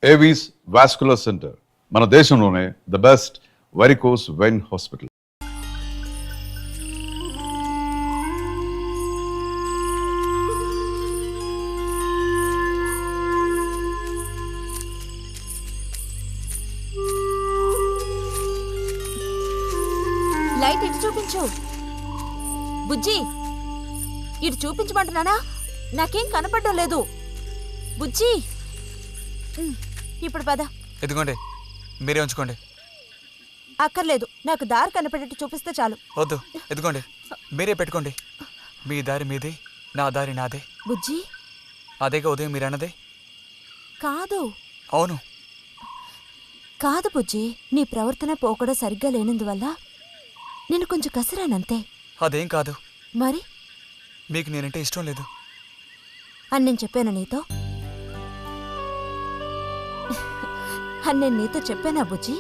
Avis vascular centre మన దేశంలోనే the best varicose vein hospital. Light ఇటు చూపించు బుజ్జి, ఇటు చూపించమంటున్నానా? నాకేం కనపడడం లేదు బుజ్జి. ఇప్పుడు పద. ఎదుగోండి, మీరే ఉంచుకోండి. అక్కర్లేదు, నాకు దారి కనపడేట్టు చూపిస్తే చాలు. వద్దు, ఎదుగోండి, మీరే పెట్టుకోండి. మీ దారి మీదే, నా దారి నాదే. బుజ్జి, అదేగా ఉదయం మీరు అన్నదే. కాదు. అవును. కాదు బుజ్జి, నీ ప్రవర్తన పోకడ సరిగ్గా లేనందువల్ల నేను కొంచెం కసిరానంతే. అదేం కాదు. మరి మీకు నేనంటే ఇష్టం లేదు అని నేను చెప్పాను నీతో? అని నేను నీతో చెప్పానా బుజ్జి?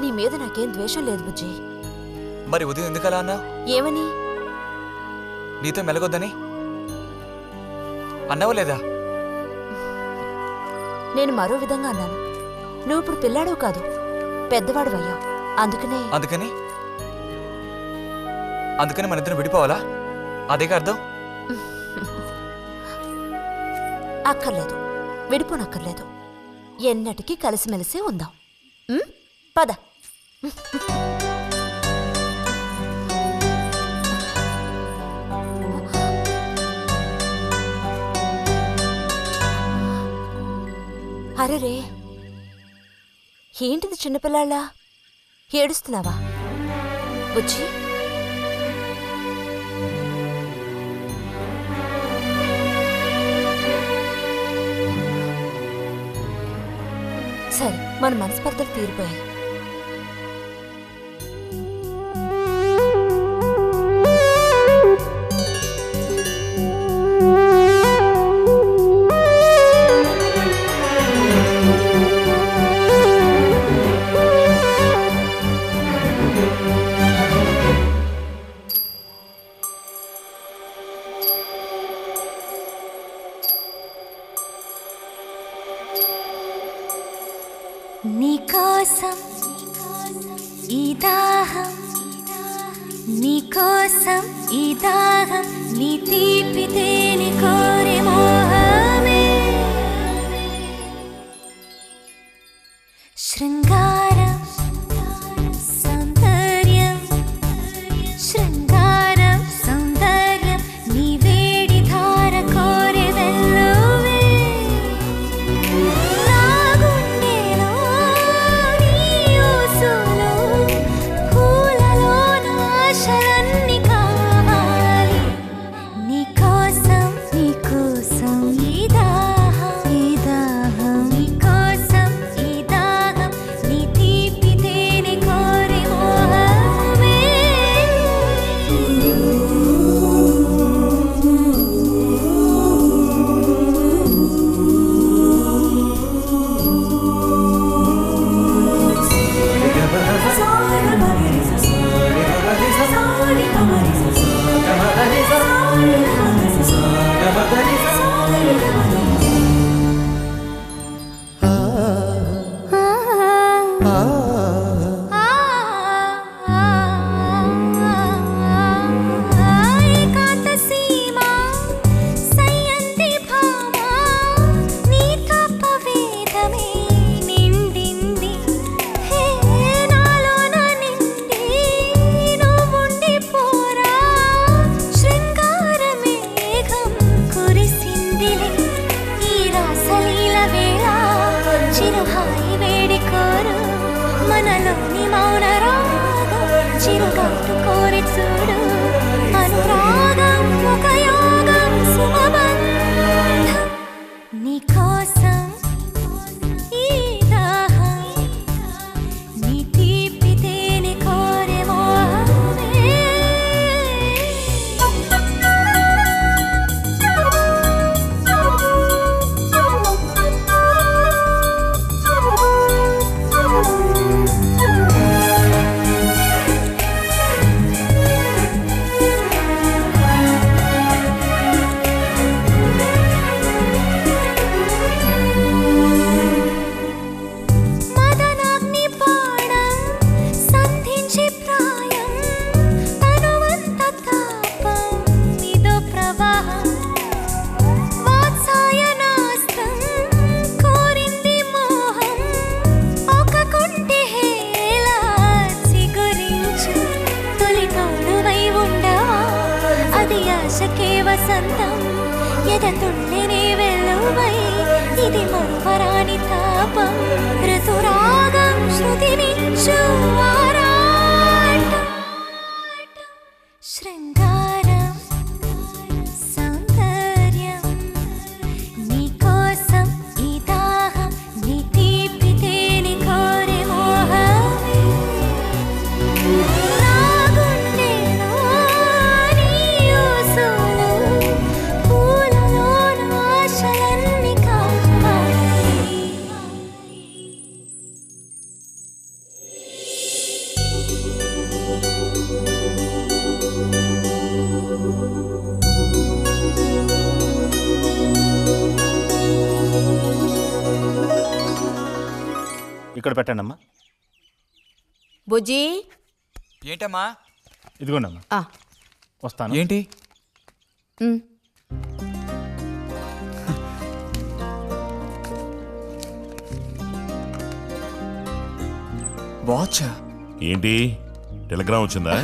నీ మీద నాకేం ద్వేషం లేదు బుజ్జి. మరి ఉదయం ఎందుకలా అన్నా? ఏమని? నీతో మెలగొద్దని అన్నావా లేదా? నేను మరో విధంగా అన్నాను. నువ్వు ఇప్పుడు పిల్లాడు కాదు, పెద్దవాడు అయ్యావు. అందుకని మన ఇద్దరం విడిపోవాలా? అదేగా అర్థం? అక్కర్లేదు, విడిపోనక్కర్లేదు. ఎన్నటికీ కలిసిమెలిసే ఉందాం. పద. అరెరే, ఏంటిది చిన్నపిల్లాళ్ళ ఏడుస్తున్నావా బుజ్జి? సరే, మన మనస్పర్ధలు తీరిపోయాయి. నీకోసం ఈ దాహం, నీకోసం ఈ దాహం, నీ తీపి తేనె కోరే మోహమే. శృంగారం సౌందర్యం, శృంగారం సౌందర్యం, నీ వేడి ధార కోరే వెల్లువే. నీకోసం ఆశకే వసంతం ఎదతుళ్ళనే వెల్లువై ఇది మరువరాని తాపం ఋతురాగం శృతి మించు ఆరాటం శృంగారం సౌందర్యం నీకోసం ఈ దాహం నీ తీపి తేనె కోరే మోహమే నా గుండెలో నీ ఊసులు పూలలోన ఆశలన్నీ కావాలి ఇక్కడ పెట్టండి అమ్మా. బుజ్జి ఏంటమ్మా? ఇదిగోండి అమ్మా. ఆ, వస్తాను. ఏంటి? ఉమ్. వాచ్? ఏంటి టెలిగ్రామ్ వచ్చిందా?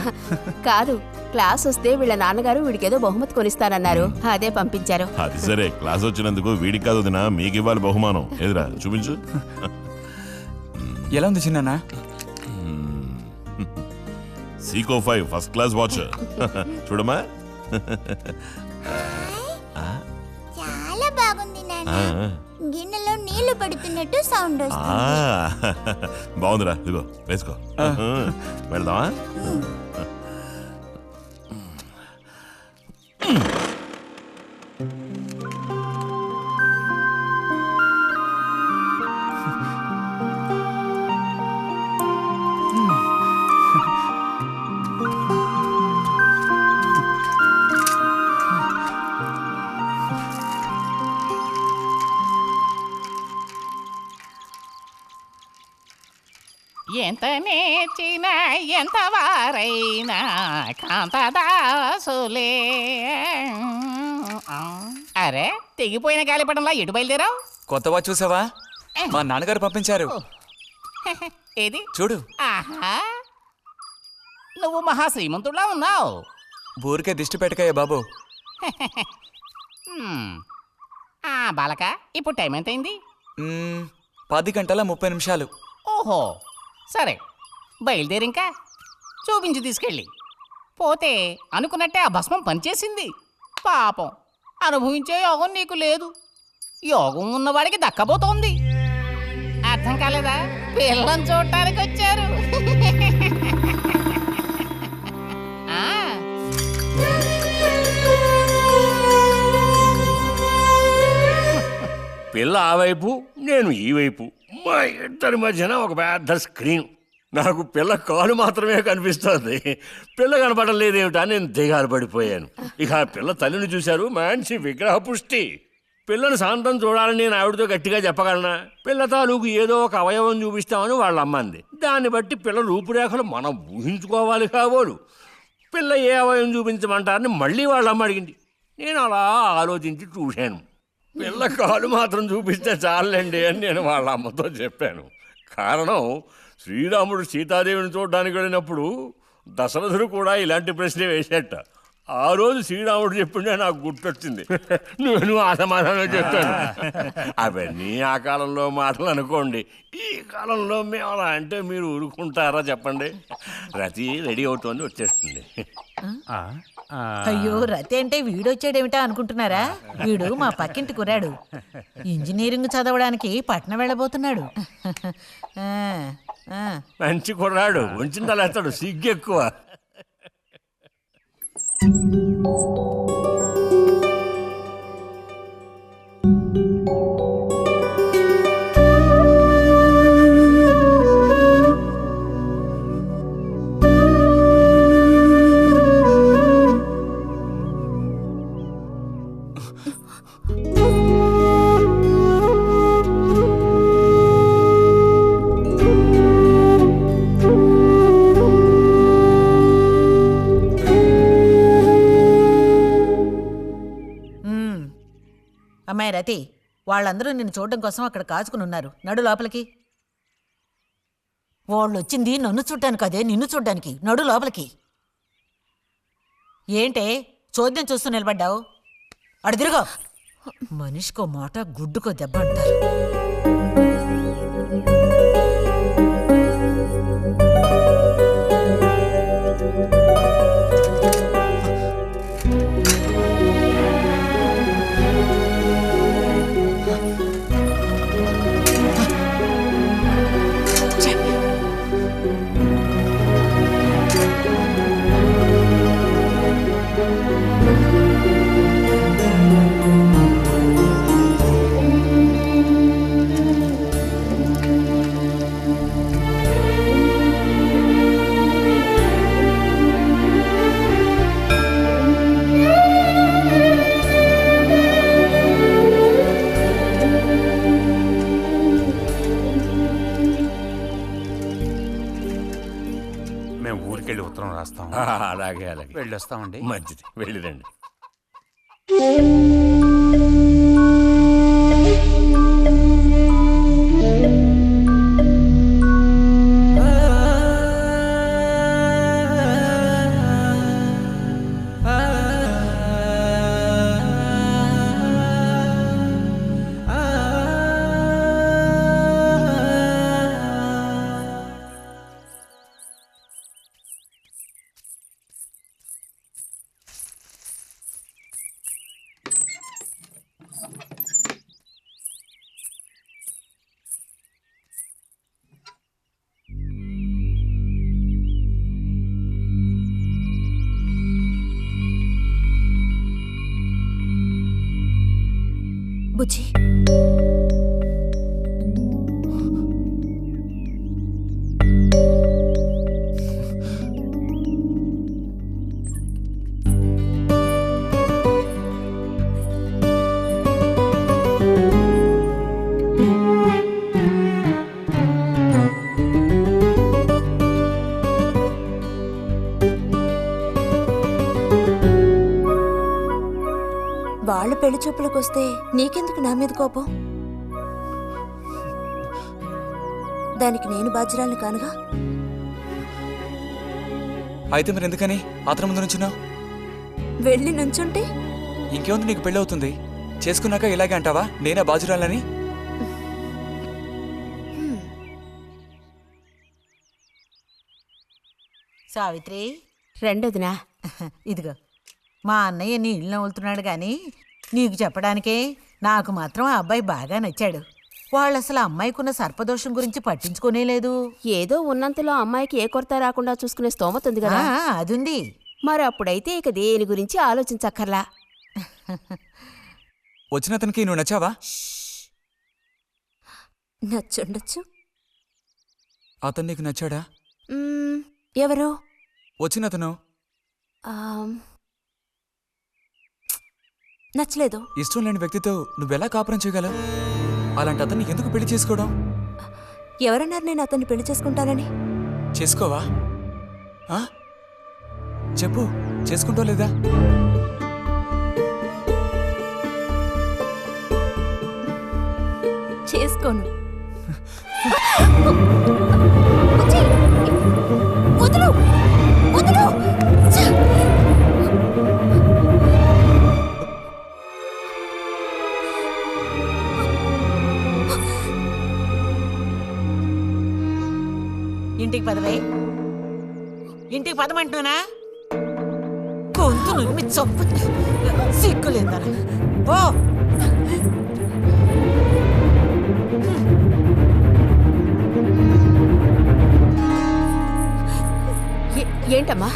కాదు, క్లాస్ వస్తే వీళ్ళ నాన్నగారు వీడికేదో బహుమతి కొనిస్తానన్నారు, అదే పంపించారు. అది సరే, క్లాస్ వచ్చినందుకు వీడికి కాదు వదినా, మీకు ఇవ్వాలి బహుమానం. ఎదురా చూపించు. ఎలా ఉంది చిన్న? Seeko 5 first class watch. చూడమ్మా. చాలా బాగుంది నాన్న. ఆ, గిన్నెలో నీళ్లు పడుతున్నట్టు సౌండ్ ఆ, వస్తుంది. బాగుందిరా, ఇదిగో వేసుకో. వెళ్దామా? ఎంత నేర్చిన ఎంత వారైనా కాంతదాసులే. అరే, తెగిపోయిన గాలిపటంలా ఎటు బయలుదేరావు? కొత్త వాచ్ చూసావా? మా నాన్నగారు పంపించారు. ఏది చూడు. ఆహా, నువ్వు మహా శ్రీమంతుడిలా ఉన్నావు. ఊరికే దిష్టి పెట్టకయ్యా బాబు. బాలక, ఇప్పుడు టైం ఎంతైంది? 10:30 ఓహో, సరే బయలుదేరి ఇంకా చూపించి తీసుకెళ్ళి. పోతే అనుకున్నట్టే ఆ భస్మం పనిచేసింది. పాపం, అనుభవించే యోగం నీకు లేదు. యోగం ఉన్నవాడికి దక్కబోతోంది. అర్థం కాలేదా? పిల్లని చూడటానికి వచ్చారు. ఆ, పిల్ల ఆ వైపు, నేను ఈ వైపు, మా ఇద్దరి మధ్యన ఒక పెద్ద స్క్రీన్. నాకు పిల్ల కాలు మాత్రమే కనిపిస్తుంది. పిల్ల కనపడడం లేదేమిటా నేను దిగాలు పడిపోయాను. ఇక ఆ పిల్ల తల్లిని చూశారు, మంచి విగ్రహ పుష్టి. పిల్లని శాంతం చూడాలని నేను ఆవిడతో గట్టిగా చెప్పగలనా? పిల్ల తాలూకు ఏదో ఒక అవయవం చూపిస్తామని వాళ్ళ అమ్మంది. దాన్ని బట్టి పిల్ల రూపురేఖలు మనం ఊహించుకోవాలి కాబోలు. పిల్ల ఏ అవయవం చూపించమంటారని మళ్ళీ వాళ్ళ అమ్మ అడిగింది. నేను అలా ఆలోచించి చూశాను. పిల్ల కాలు మాత్రం చూపిస్తే చాలండి అని నేను వాళ్ళ అమ్మతో చెప్పాను. కారణం, శ్రీరాముడు సీతాదేవిని చూడడానికి వెళ్ళినప్పుడు దశరథుడు కూడా ఇలాంటి ప్రశ్నే వేసేట. ఆ రోజు శ్రీరాముడు చెప్పిండే నాకు గుర్తొచ్చింది. నేను ఆ సమాధానం చెప్పాను. అవన్నీ ఆ కాలంలో మాటలు అనుకోండి. ఈ కాలంలో మేము అలా అంటే మీరు ఊరుకుంటారా చెప్పండి? రతి రెడీ అవుతోంది, వచ్చేస్తుంది. అయ్యో, రతి అంటే వీడొచ్చాడేమిటా అనుకుంటున్నారా? వీడు మా పక్కింటి కుర్రాడు. ఇంజనీరింగ్ చదవడానికి పట్నం వెళ్ళబోతున్నాడు. మంచి కుర్రాడు, ఉంచిందా లేస్తాడు, సిగ్గు ఎక్కువ. అమ్మాయి రతి, వాళ్ళందరూ నిన్ను చూడడం కోసం అక్కడ కాచుకుని ఉన్నారు. నడు లోపలికి. వాళ్ళు వచ్చింది నన్ను చూడ్డానికి అదే, నిన్ను చూడ్డానికి. నడు లోపలికి. ఏంటే చోద్యం చూస్తూ నిలబడ్డావు? అడు తిరుగో. మనిషికో మాట గుడ్డుకో దెబ్బ అంటారు. మేము ఊరికెళ్ళి ఉత్తరం రాస్తాం. అలాగే అలాగే వెళ్ళొస్తామండి. మంచిది, వెళ్ళిరండి. బుజ్జి, వాళ్ళ పెళ్లి చూపులకు వస్తే నీకెందుకు నా మీద కోపం? దానికి నేను బాధ్యురాలు కానుగా. అయితే మరి ఎందుకని అతని ముందు నుంచున్నావు? వెళ్ళి నుంచుంటే ఇంకేముంది, నీకు పెళ్ళి అవుతుంది. చేసుకున్నాక ఇలాగే అంటావా నేనే బాజురాలని? సావిత్రి, రెండోదినా, ఇదిగో మా అన్నయ్య నీ ఇళ్ళు నవ్వులుతున్నాడు కానీ నీకు చెప్పడానికే. నాకు మాత్రం ఆ అబ్బాయి బాగా నచ్చాడు. వాళ్ళు అసలు అమ్మాయికున్న సర్పదోషం గురించి పట్టించుకోనే లేదు. ఏదో ఉన్నంతలో అమ్మాయికి ఏ కొరత రాకుండా చూసుకునే స్తోమత ఉంది కదా. అదుంది. మరి అప్పుడైతే ఇక దేని గురించి ఆలోచించక్కర్లా. వచ్చిన అతనికి నువ్వు నచ్చావా? నచ్చుండొచ్చు. అతను నీకు నచ్చాడా? ఎవరు? వచ్చిన అతను నచ్చలేదు. ఇష్టం లేని వ్యక్తితో నువ్వెలా కాపురం చేయగలవు? అలాంటి అతన్ని ఎందుకు పెళ్లి చేసుకోవడం? ఎవరన్నారు నేను అతన్ని పెళ్లి చేసుకుంటానని? చేసుకోవా? చెప్పు, చేసుకుంటావు లేదా? చేసుకోను. ఇంటికి పదవే. ఇంటికి పదమంటున్నానా? గొంతు నువ్వు చంపు. సిగ్గులేదా? ఓ ఏంటమ్మా,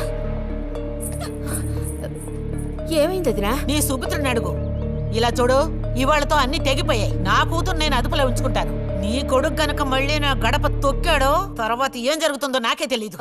ఏమైంది వదినా? నీ సుపుత్రుని అడుగు. ఇలా చూడు, ఇవాళతో అన్ని తెగిపోయాయి. నా కూతురు నేను అదుపులో ఉంచుకుంటాను. నీ కొడుకు గనక మళ్ళీ నా గడప తొక్కాడో తర్వాత ఏం జరుగుతుందో నాకే తెలీదు.